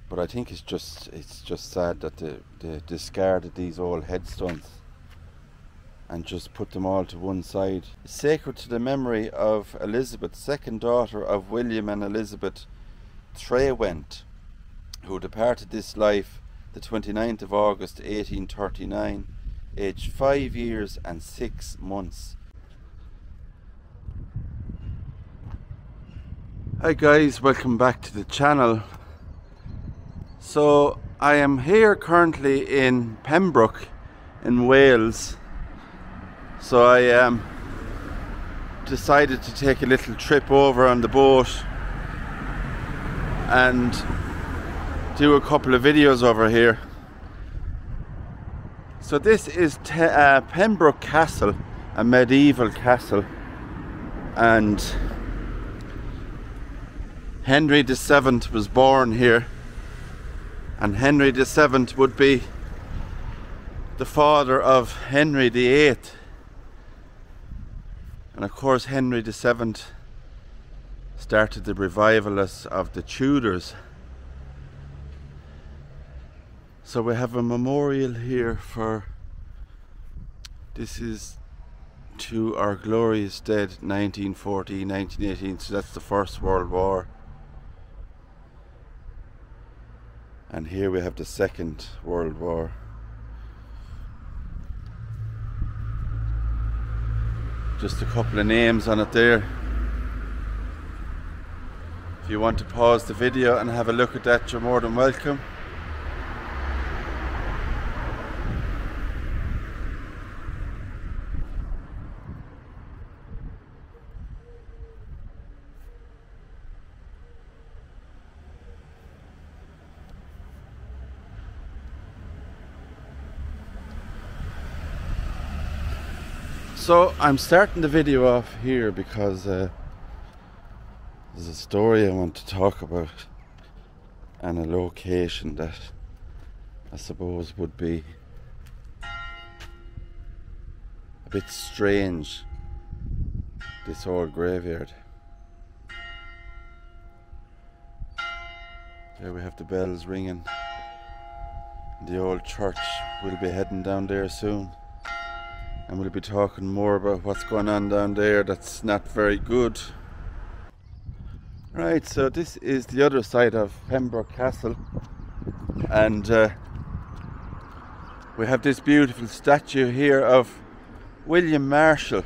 But I think it's just sad that they discarded these old headstones and just put them all to one side. It's sacred to the memory of Elizabeth, second daughter of William and Elizabeth Trewent, who departed this life the 29th of August 1839, aged 5 years and 6 months. Hi guys, welcome back to the channel. So I am here currently in Pembroke in Wales. So I decided to take a little trip over on the boat and do a couple of videos over here. So this is Pembroke Castle, a medieval castle, and Henry VII was born here, and Henry VII would be the father of Henry VIII. And of course Henry VII started the revivalists of the Tudors. So we have a memorial here for, this is to our glorious dead, 1914, 1918, so that's the First World War. And here we have the Second World War. Just a couple of names on it there. If you want to pause the video and have a look at that, you're more than welcome. So I'm starting the video off here because there's a story I want to talk about and a location that I suppose would be a bit strange, this old graveyard. There we have the bells ringing. The old church. We'll be heading down there soon. And we'll be talking more about what's going on down there that's not very good. Right, so this is the other side of Pembroke Castle. And we have this beautiful statue here of William Marshall,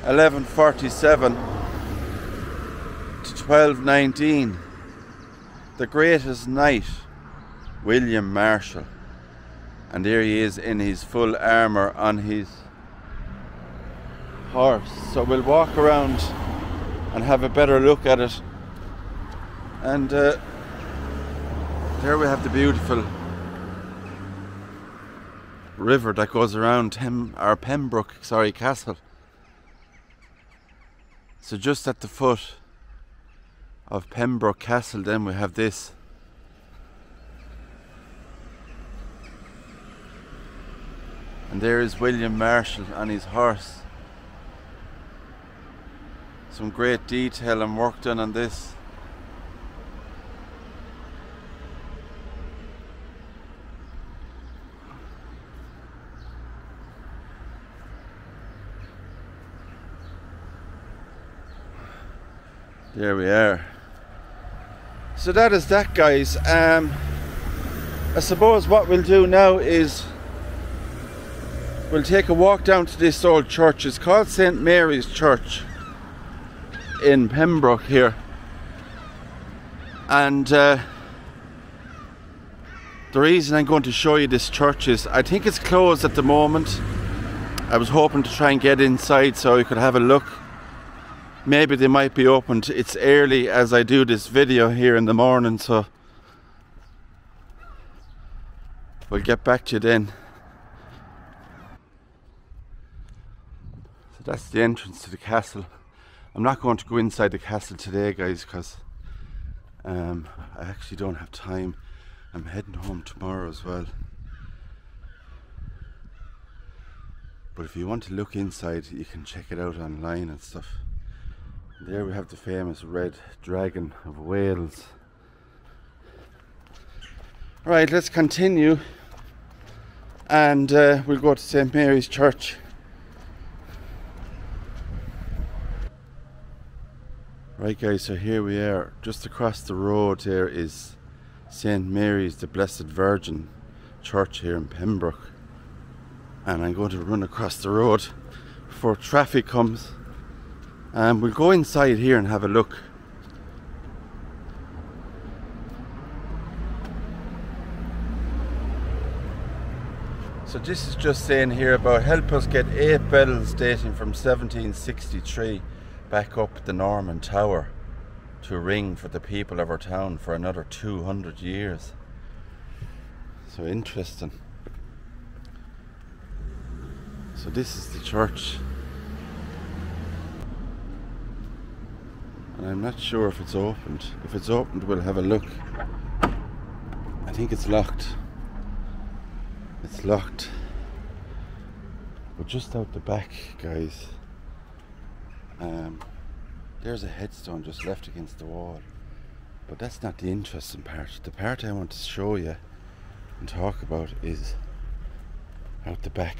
1147 to 1219. The greatest knight, William Marshall. And there he is in his full armour on his horse. So we'll walk around and have a better look at it. And there we have the beautiful river that goes around Pembroke Castle. So just at the foot of Pembroke Castle then we have this. And there is William Marshall on his horse. Some great detail and work done on this. There we are. So that is that, guys. I suppose what we'll do now is we'll take a walk down to this old church. It's called St. Mary's Church in Pembroke here. And the reason I'm going to show you this church is I think it's closed at the moment. I was hoping to try and get inside so we could have a look. Maybe they might be open. It's early as I do this video here in the morning, so we'll get back to you then. That's the entrance to the castle. I'm not going to go inside the castle today, guys, because I actually don't have time. I'm heading home tomorrow as well. But if you want to look inside, you can check it out online and stuff. There we have the famous red dragon of Wales. Right, let's continue, and we'll go to St. Mary's Church. Right guys, so here we are. Just across the road there is St. Mary's the Blessed Virgin Church here in Pembroke. And I'm going to run across the road before traffic comes. And we'll go inside here and have a look. So this is just saying here about help us get 8 bells dating from 1763 back up the Norman Tower to ring for the people of our town for another 200 years. So interesting. So this is the church. And I'm not sure if it's opened. If it's opened, we'll have a look. I think it's locked. It's locked. But just out the back, guys, there's a headstone just left against the wall. But that's not the interesting part. The part I want to show you and talk about is out the back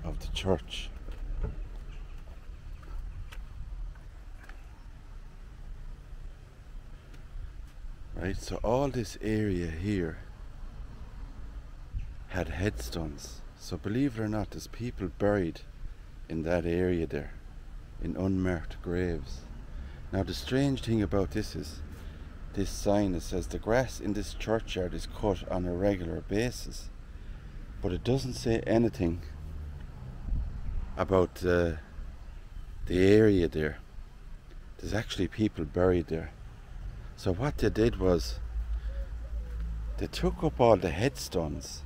of the church. Right, so all this area here had headstones. So believe it or not, there's people buried in that area there, in unmarked graves. Now the strange thing about this is, this sign that says the grass in this churchyard is cut on a regular basis, but it doesn't say anything about the area there. There's actually people buried there. So what they did was, they took up all the headstones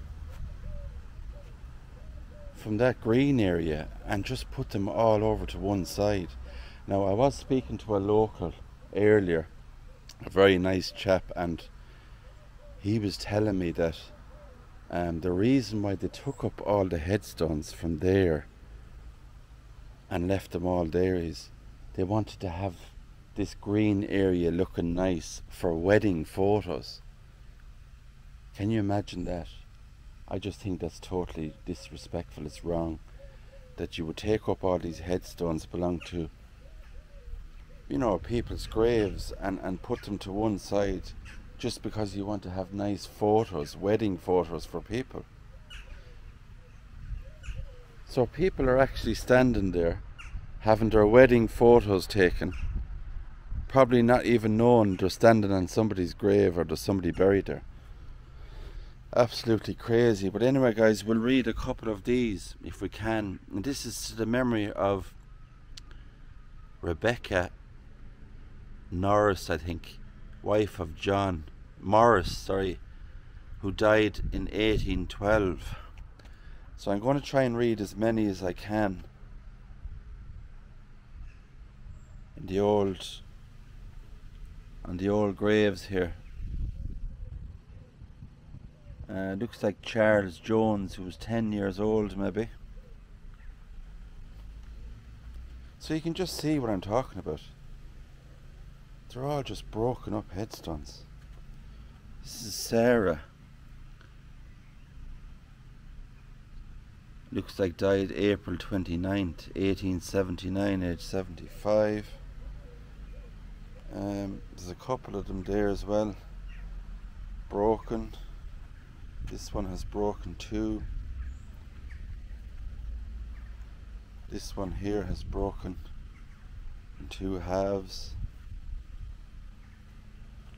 from that green area and just put them all over to one side. Now I was speaking to a local earlier, a very nice chap, and he was telling me that the reason why they took up all the headstones from there and left them all there is they wanted to have this green area looking nice for wedding photos. Can you imagine that? I just think that's totally disrespectful. It's wrong that you would take up all these headstones belong to, you know, people's graves and put them to one side just because you want to have nice photos, wedding photos for people. So people are actually standing there having their wedding photos taken, probably not even knowing they're standing on somebody's grave or there's somebody buried there. Absolutely crazy. But anyway guys, we'll read a couple of these if we can. And this is to the memory of Rebecca Norris, I think, wife of John Morris, sorry, who died in 1812. So I'm going to try and read as many as I can in the old, on the old graves here. Looks like Charles Jones, who was 10 years old maybe. So you can just see what I'm talking about. They're all just broken up headstones. This is Sarah. Looks like died April 29th, 1879, age 75. There's a couple of them there as well. Broken. This one has broken too. This one here has broken in two halves.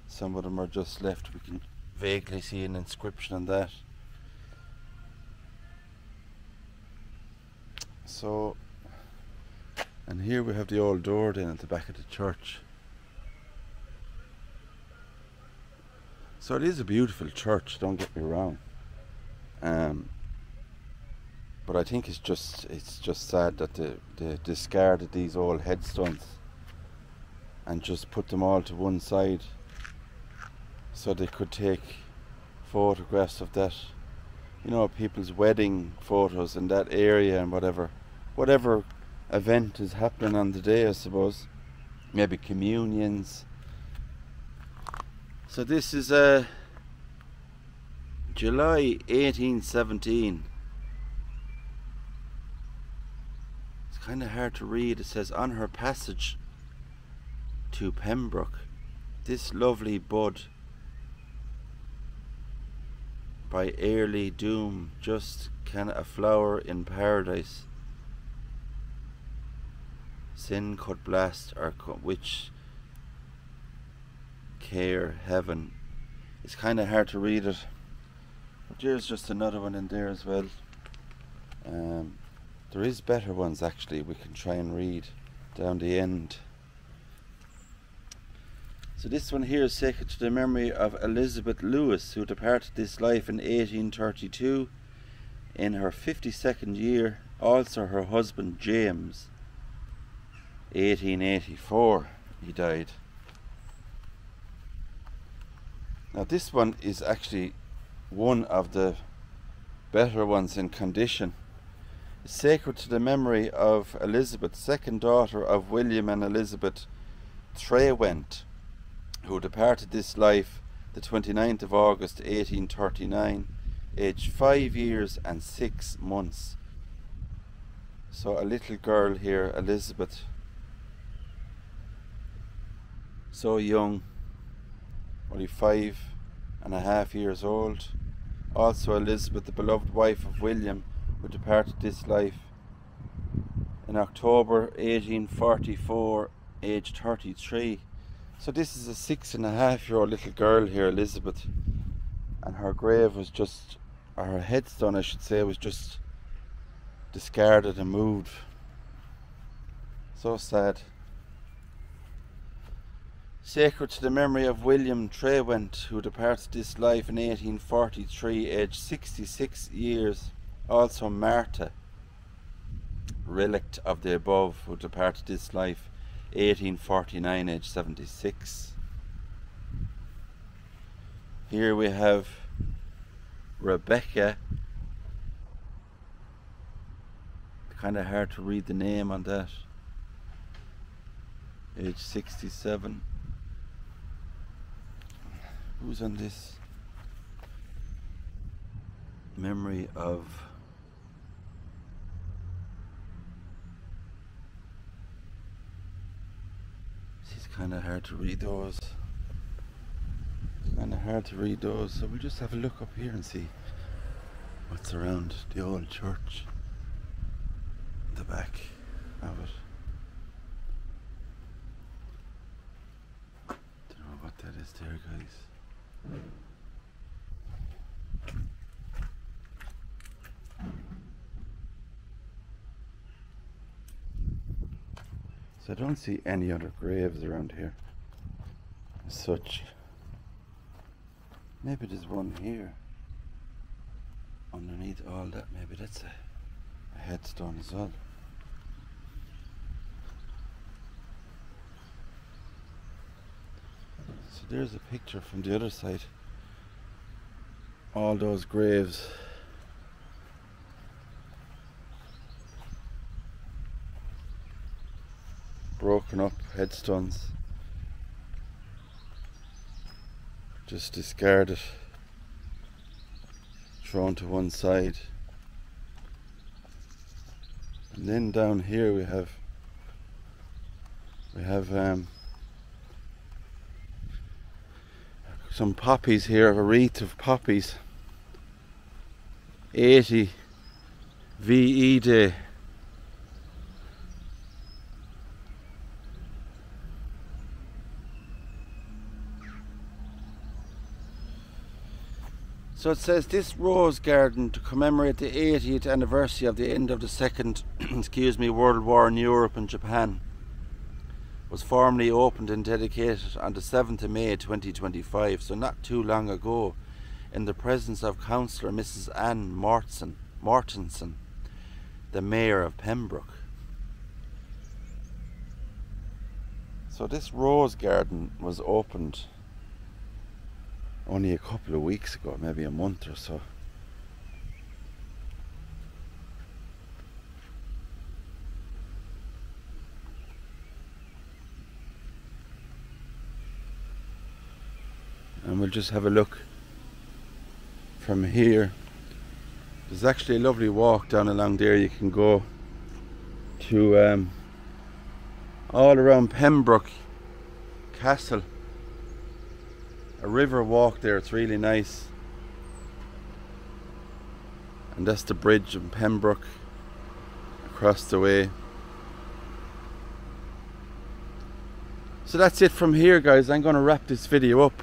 Some of them are just left. We can vaguely see an inscription on that. So, and here we have the old door then at the back of the church. So it is a beautiful church, don't get me wrong. But I think it's just sad that they discarded these old headstones and just put them all to one side so they could take photographs of that, you know, people's wedding photos in that area and whatever event is happening on the day, I suppose. Maybe communions. So this is July 1817. It's kind of hard to read. It says, on her passage to Pembroke, this lovely bud by early doom, just can a flower in paradise sin could blast, or which care heaven. It's kind of hard to read it, but there's just another one in there as well. There is better ones actually we can try and read down the end. So this one here is sacred to the memory of Elizabeth Lewis, who departed this life in 1832 in her 52nd year. Also her husband James, 1884 he died. Now this one is actually one of the better ones in condition. It's sacred to the memory of Elizabeth, second daughter of William and Elizabeth Trewent, who departed this life the 29th of August 1839, aged 5 years and 6 months. So a little girl here, Elizabeth, so young, only 5.5 years old. Also Elizabeth, the beloved wife of William, who departed this life in October 1844, aged 33. So this is a 6.5-year-old little girl here, Elizabeth, and her grave was just, or her headstone I should say, was just discarded and moved. So sad. Sacred to the memory of William Trewent, who departed this life in 1843, aged 66 years. Also Martha, relict of the above, who departed this life 1849, aged 76. Here we have Rebecca. Kind of hard to read the name on that. Age 67. Who's on this? Memory of it's kind of hard to read those. So we'll just have a look up here and see what's around the old church, the back of it. Don't know what that is there, guys. So I don't see any other graves around here as such. Maybe there's one here underneath all that. Maybe that's a headstone as well. So there's a picture from the other side. All those graves. Broken up headstones. Just discarded, thrown to one side. And then down here we have some poppies here, a wreath of poppies. 80 VE Day. So it says, this rose garden, to commemorate the 80th anniversary of the end of the Second World War in Europe and Japan, was formally opened and dedicated on the 7th of May 2025, so not too long ago, in the presence of Councillor Mrs. Anne Mortensen, the Mayor of Pembroke. So this rose garden was opened only a couple of weeks ago, maybe a month or so. And we'll just have a look from here. There's actually a lovely walk down along there. You can go to all around Pembroke Castle. A river walk there, it's really nice. And that's the bridge in Pembroke across the way. So that's it from here, guys. I'm going to wrap this video up.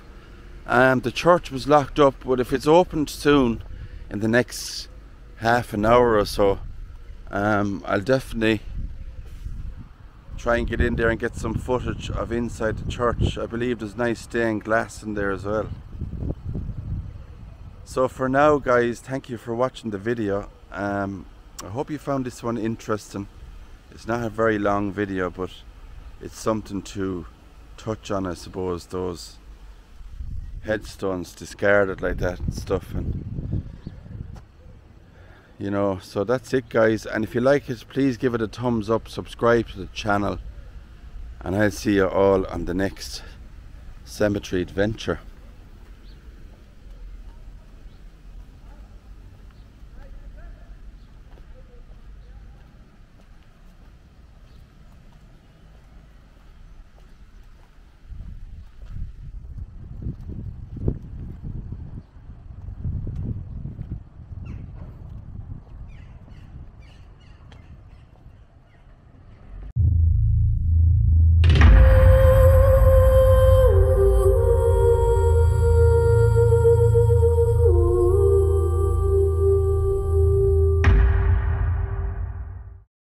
The church was locked up, but if it's opened soon in the next half an hour or so, I'll definitely try and get in there and get some footage of inside the church. I believe there's nice stained glass in there as well. So for now, guys, thank you for watching the video. I hope you found this one interesting. It's not a very long video, but it's something to touch on, I suppose, those headstones discarded like that and stuff. And you know, so that's it, guys. And if you like it, please give it a thumbs up, subscribe to the channel, and I'll see you all on the next cemetery adventure.